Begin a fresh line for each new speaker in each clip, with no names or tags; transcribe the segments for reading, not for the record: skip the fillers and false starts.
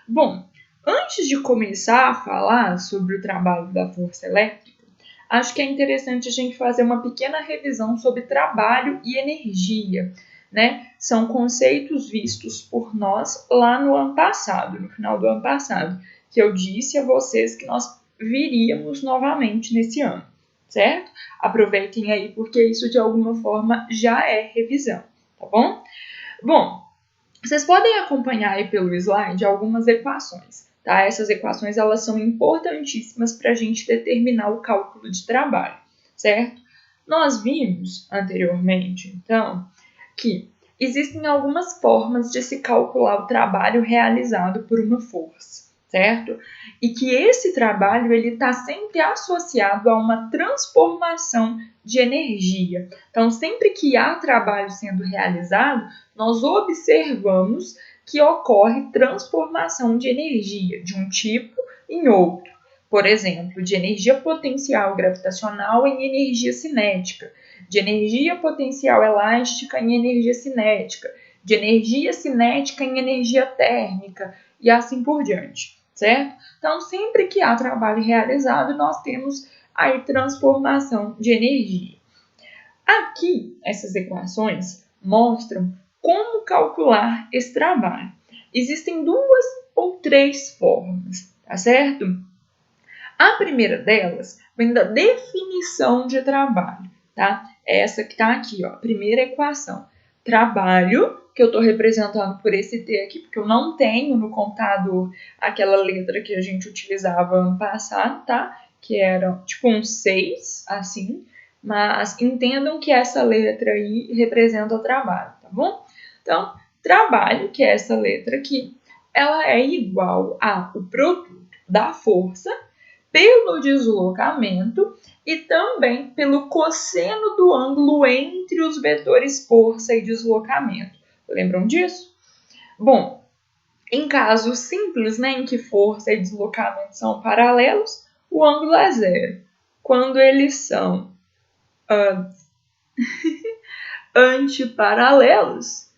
Bom, antes de começar a falar sobre o trabalho da força elétrica, acho que é interessante a gente fazer uma pequena revisão sobre trabalho e energia, né? São conceitos vistos por nós lá no ano passado, no final do ano passado, que eu disse a vocês que nós viríamos novamente nesse ano, certo? Aproveitem aí, porque isso de alguma forma já é revisão, tá bom? Bom, vocês podem acompanhar aí pelo slide algumas equações, tá? Essas equações elas são importantíssimas para a gente determinar o cálculo de trabalho, certo? Nós vimos anteriormente, então, que existem algumas formas de se calcular o trabalho realizado por uma força, certo? E que esse trabalho ele está sempre associado a uma transformação de energia. Então, sempre que há trabalho sendo realizado, nós observamos que ocorre transformação de energia de um tipo em outro. Por exemplo, de energia potencial gravitacional em energia cinética, de energia potencial elástica em energia cinética, de energia cinética em energia térmica e assim por diante, certo? Então, sempre que há trabalho realizado, nós temos aí transformação de energia. Aqui, essas equações mostram como calcular esse trabalho. Existem 2 ou 3 formas, tá certo? A primeira delas vem da definição de trabalho, tá? Essa que está aqui, ó, a primeira equação. Trabalho, que eu estou representando por esse T aqui, porque eu não tenho no computador aquela letra que a gente utilizava ano passado, tá? Que era tipo um 6, assim. Mas entendam que essa letra aí representa o trabalho, tá bom? Então, trabalho, que é essa letra aqui, ela é igual ao produto da força pelo deslocamento e também pelo cosseno do ângulo entre os vetores força e deslocamento. Lembram disso? Bom, em casos simples, né, em que força e deslocamento são paralelos, o ângulo é zero. Quando eles são antiparalelos,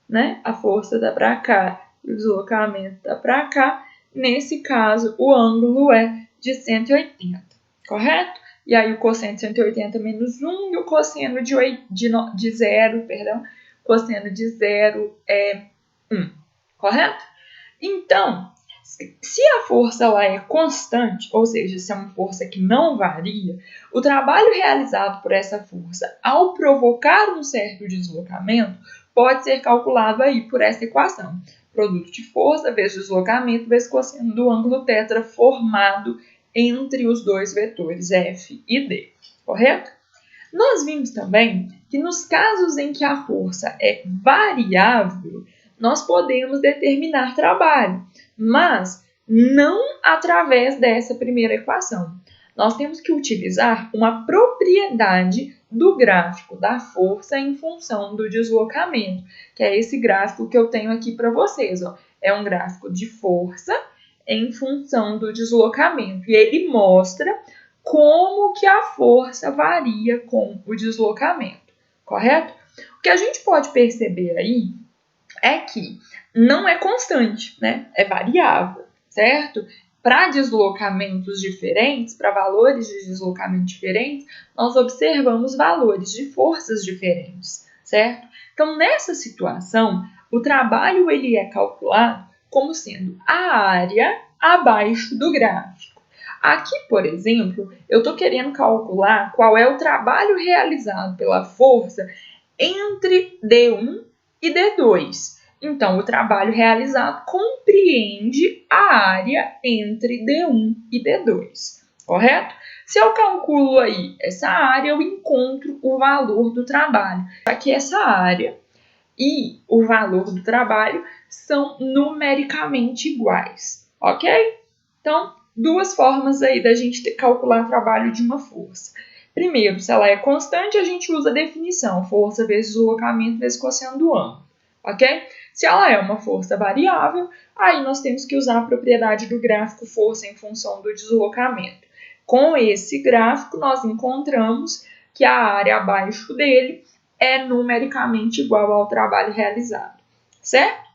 né, a força está para cá e o deslocamento está para cá, nesse caso o ângulo é de 180, correto? E aí o cosseno de 180 menos 1 e o cosseno de zero, cosseno de zero é 1, correto? Então, se a força lá é constante, ou seja, se é uma força que não varia, o trabalho realizado por essa força ao provocar um certo deslocamento pode ser calculado aí por essa equação. Produto de força vezes deslocamento vezes cosseno do ângulo θ formado entre os dois vetores F e D, correto? Nós vimos também que nos casos em que a força é variável, nós podemos determinar trabalho, mas não através dessa primeira equação. Nós temos que utilizar uma propriedade do gráfico da força em função do deslocamento, que é esse gráfico que eu tenho aqui para vocês. Ó. É um gráfico de força em função do deslocamento, e ele mostra como que a força varia com o deslocamento, correto? O que a gente pode perceber aí é que não é constante, né? É variável, certo? Para deslocamentos diferentes, para valores de deslocamento diferentes, nós observamos valores de forças diferentes, certo? Então, nessa situação, o trabalho ele é calculado como sendo a área abaixo do gráfico. Aqui, por exemplo, eu estou querendo calcular qual é o trabalho realizado pela força entre D1 e D2. Então, o trabalho realizado compreende a área entre D1 e D2, correto? Se eu calculo aí essa área, eu encontro o valor do trabalho. Aqui essa área e o valor do trabalho são numericamente iguais, ok? Então, 2 formas aí da gente calcular o trabalho de uma força. Primeiro, se ela é constante, a gente usa a definição, força vezes deslocamento vezes cosseno do ângulo, ok? Se ela é uma força variável, aí nós temos que usar a propriedade do gráfico força em função do deslocamento. Com esse gráfico, nós encontramos que a área abaixo dele é numericamente igual ao trabalho realizado, certo?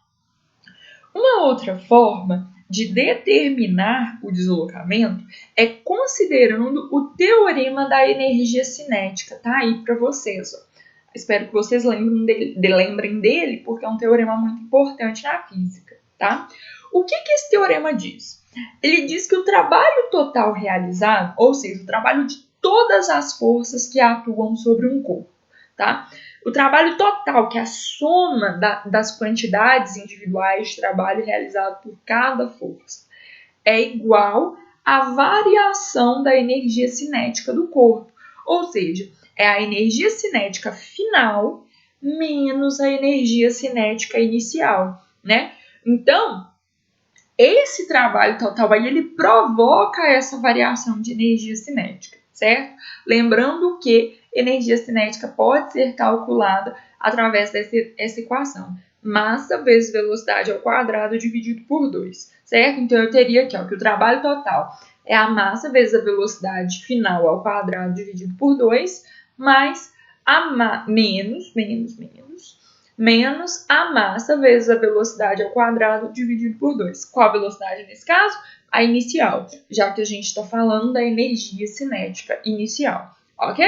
Uma outra forma de determinar o deslocamento é considerando o teorema da energia cinética. Tá aí para vocês. Ó. Espero que vocês lembrem dele, porque é um teorema muito importante na física. Tá? O que esse teorema diz? Ele diz que o trabalho total realizado, ou seja, o trabalho de todas as forças que atuam sobre um corpo, tá? O trabalho total, que é a soma das quantidades individuais de trabalho realizado por cada força, é igual à variação da energia cinética do corpo. Ou seja, é a energia cinética final menos a energia cinética inicial, né? Então, esse trabalho total aí, ele provoca essa variação de energia cinética, certo? Lembrando que energia cinética pode ser calculada através dessa equação. Massa vezes velocidade ao quadrado dividido por 2, certo? Então, eu teria aqui ó, que o trabalho total é a massa vezes a velocidade final ao quadrado dividido por 2, mais menos a massa vezes a velocidade ao quadrado dividido por 2. Qual a velocidade nesse caso? A inicial, já que a gente está falando da energia cinética inicial, ok?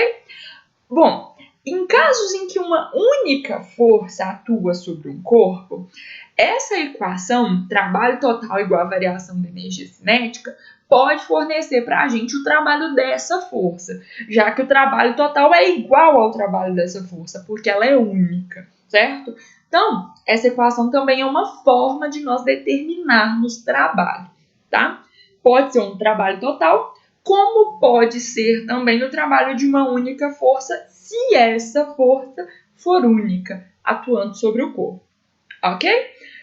Bom, em casos em que uma única força atua sobre um corpo, essa equação, trabalho total igual a variação da energia cinética, pode fornecer para a gente o trabalho dessa força, já que o trabalho total é igual ao trabalho dessa força, porque ela é única, certo? Então, essa equação também é uma forma de nós determinarmos trabalho, tá? Pode ser um trabalho total, como pode ser também o trabalho de uma única força, se essa força for única, atuando sobre o corpo, ok?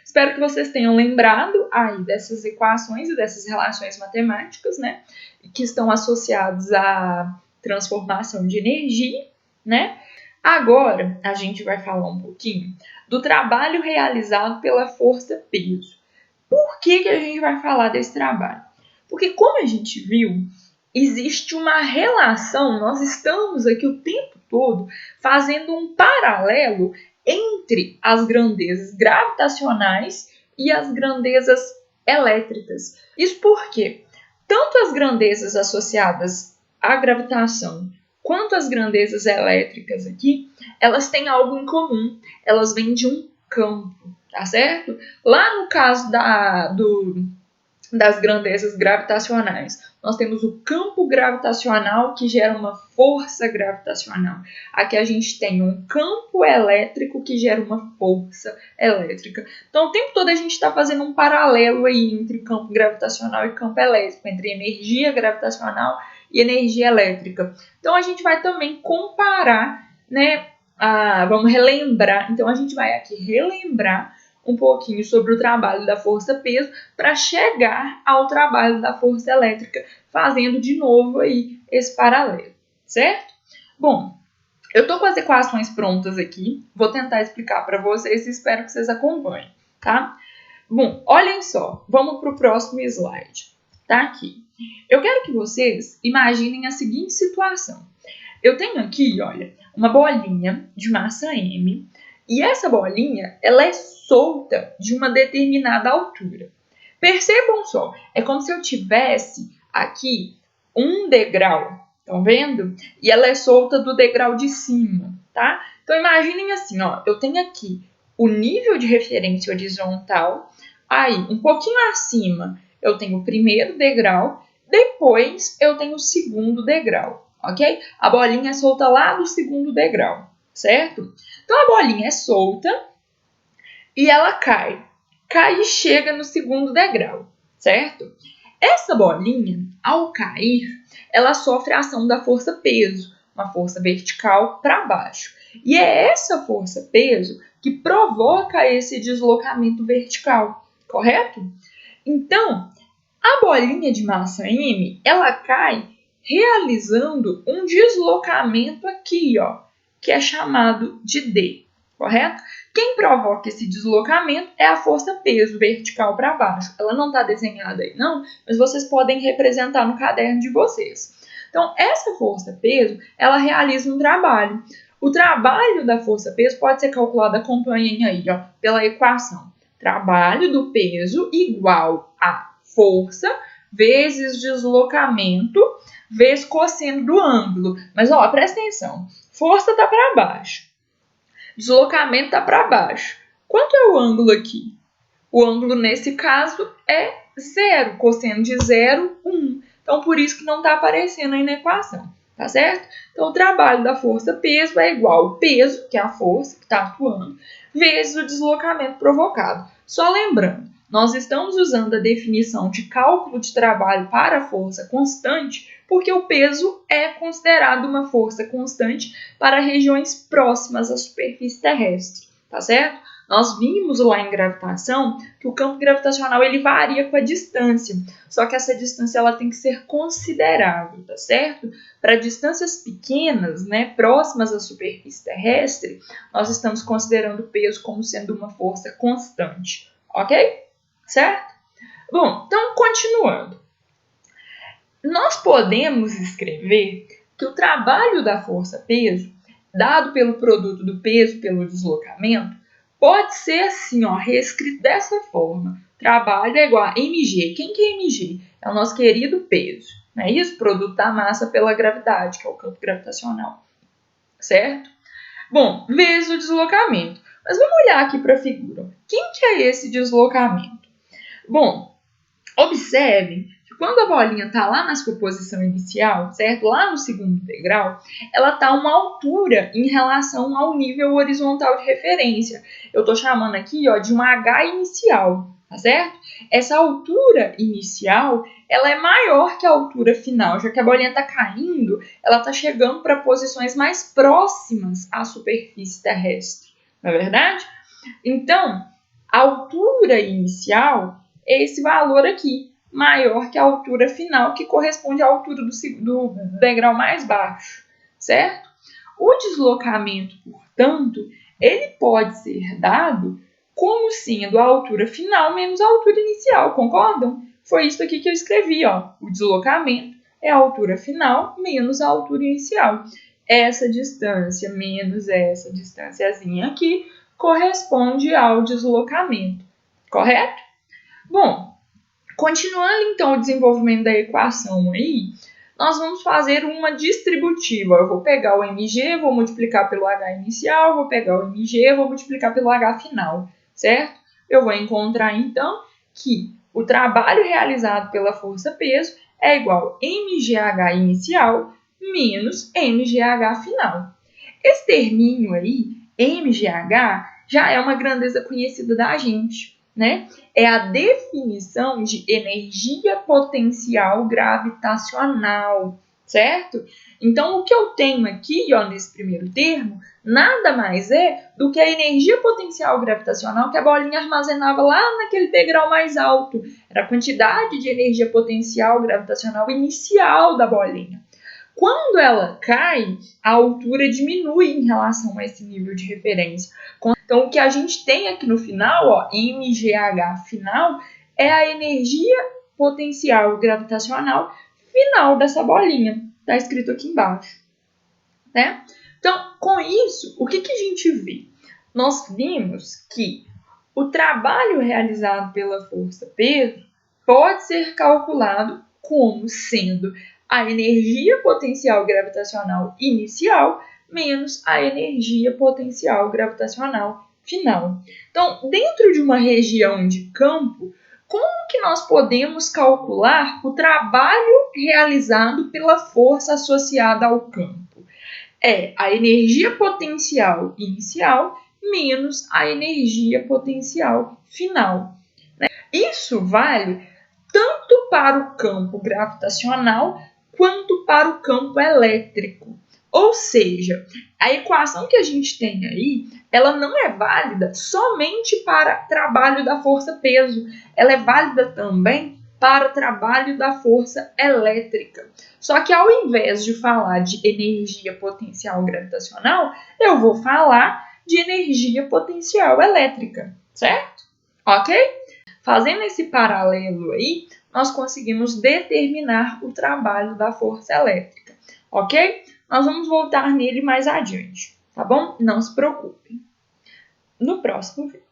Espero que vocês tenham lembrado aí dessas equações e dessas relações matemáticas, né? Que estão associadas à transformação de energia, né? Agora, a gente vai falar um pouquinho do trabalho realizado pela força-peso. Por que a gente vai falar desse trabalho? Porque, como a gente viu, existe uma relação, nós estamos aqui o tempo todo fazendo um paralelo entre as grandezas gravitacionais e as grandezas elétricas. Isso porque tanto as grandezas associadas à gravitação quanto as grandezas elétricas aqui, elas têm algo em comum. Elas vêm de um campo, tá certo? Lá no caso das grandezas gravitacionais, nós temos o campo gravitacional que gera uma força gravitacional. Aqui a gente tem um campo elétrico que gera uma força elétrica. Então, o tempo todo a gente está fazendo um paralelo aí entre campo gravitacional e campo elétrico, entre energia gravitacional e energia elétrica. Então, a gente vai também comparar, né? Vamos relembrar. Então, a gente vai aqui relembrar um pouquinho sobre o trabalho da força-peso para chegar ao trabalho da força elétrica, fazendo de novo aí esse paralelo, certo? Bom, eu estou com as equações prontas aqui, vou tentar explicar para vocês e espero que vocês acompanhem, tá? Bom, olhem só, vamos para o próximo slide, tá aqui. Eu quero que vocês imaginem a seguinte situação. Eu tenho aqui, olha, uma bolinha de massa M, e essa bolinha, ela é solta de uma determinada altura. Percebam só, é como se eu tivesse aqui um degrau, estão vendo? E ela é solta do degrau de cima, tá? Então, imaginem assim, ó, eu tenho aqui o nível de referência horizontal, aí, um pouquinho acima, eu tenho o primeiro degrau, depois eu tenho o segundo degrau, ok? A bolinha é solta lá do segundo degrau, certo? Então, a bolinha é solta e ela cai. Cai e chega no segundo degrau, certo? Essa bolinha, ao cair, ela sofre a ação da força-peso, uma força vertical para baixo. E é essa força-peso que provoca esse deslocamento vertical, correto? Então, a bolinha de massa M, ela cai realizando um deslocamento aqui, ó, que é chamado de D, correto? Quem provoca esse deslocamento é a força-peso vertical para baixo. Ela não está desenhada aí, não, mas vocês podem representar no caderno de vocês. Então, essa força-peso, ela realiza um trabalho. O trabalho da força-peso pode ser calculado, acompanhem aí, ó, pela equação. Trabalho do peso igual a força vezes deslocamento vezes cosseno do ângulo. Mas, ó, presta atenção. Força está para baixo. Deslocamento está para baixo. Quanto é o ângulo aqui? O ângulo, nesse caso, é 0. Cosseno de 0, 1. Então, por isso que não está aparecendo aí na equação. Tá certo? Então, o trabalho da força-peso é igual ao peso, que é a força que está atuando, vezes o deslocamento provocado. Só lembrando, nós estamos usando a definição de cálculo de trabalho para a força constante, porque o peso é considerado uma força constante para regiões próximas à superfície terrestre, tá certo? Nós vimos lá em gravitação que o campo gravitacional ele varia com a distância, só que essa distância ela tem que ser considerável, tá certo? Para distâncias pequenas, né, próximas à superfície terrestre, nós estamos considerando o peso como sendo uma força constante, ok? Certo? Bom, então continuando. Nós podemos escrever que o trabalho da força-peso, dado pelo produto do peso pelo deslocamento, pode ser assim, ó, reescrito dessa forma. Trabalho é igual a mg. Quem que é mg? É o nosso querido peso. Não é isso? Produto da massa pela gravidade, que é o campo gravitacional. Certo? Bom, vezes o deslocamento. Mas vamos olhar aqui para a figura. Quem que é esse deslocamento? Bom, observem que quando a bolinha está lá na sua posição inicial, certo? Lá no segundo degrau, ela está a uma altura em relação ao nível horizontal de referência. Eu estou chamando aqui, ó, de um H inicial, tá certo? Essa altura inicial, ela é maior que a altura final, já que a bolinha está caindo, ela está chegando para posições mais próximas à superfície terrestre, não é verdade? Então, a altura inicial é esse valor aqui, maior que a altura final, que corresponde à altura do degrau mais baixo, certo? O deslocamento, portanto, ele pode ser dado como sendo a altura final menos a altura inicial, concordam? Foi isso aqui que eu escrevi, ó. O deslocamento é a altura final menos a altura inicial. Essa distância menos essa distânciazinha aqui corresponde ao deslocamento, correto? Bom, continuando então o desenvolvimento da equação aí, nós vamos fazer uma distributiva. Eu vou pegar o mg, vou multiplicar pelo h inicial, vou pegar o mg, vou multiplicar pelo h final, certo? Eu vou encontrar então que o trabalho realizado pela força-peso é igual a mgh inicial menos mgh final. Esse terminho aí, mgh, já é uma grandeza conhecida da gente, né? É a definição de energia potencial gravitacional, certo? Então, o que eu tenho aqui, ó, nesse primeiro termo, nada mais é do que a energia potencial gravitacional que a bolinha armazenava lá naquele degrau mais alto. Era a quantidade de energia potencial gravitacional inicial da bolinha. Quando ela cai, a altura diminui em relação a esse nível de referência. Então, o que a gente tem aqui no final, ó, mgh final, é a energia potencial gravitacional final dessa bolinha. Está escrito aqui embaixo, né? Então, com isso, o que a gente vê? Nós vimos que o trabalho realizado pela força-peso pode ser calculado como sendo a energia potencial gravitacional inicial menos a energia potencial gravitacional final. Então, dentro de uma região de campo, como que nós podemos calcular o trabalho realizado pela força associada ao campo? É a energia potencial inicial menos a energia potencial final. Isso vale tanto para o campo gravitacional quanto para o campo elétrico. Ou seja, a equação que a gente tem aí, ela não é válida somente para trabalho da força-peso, ela é válida também para o trabalho da força elétrica. Só que ao invés de falar de energia potencial gravitacional, eu vou falar de energia potencial elétrica, certo? Ok? Fazendo esse paralelo aí, nós conseguimos determinar o trabalho da força elétrica, ok? Nós vamos voltar nele mais adiante, tá bom? Não se preocupem. No próximo vídeo.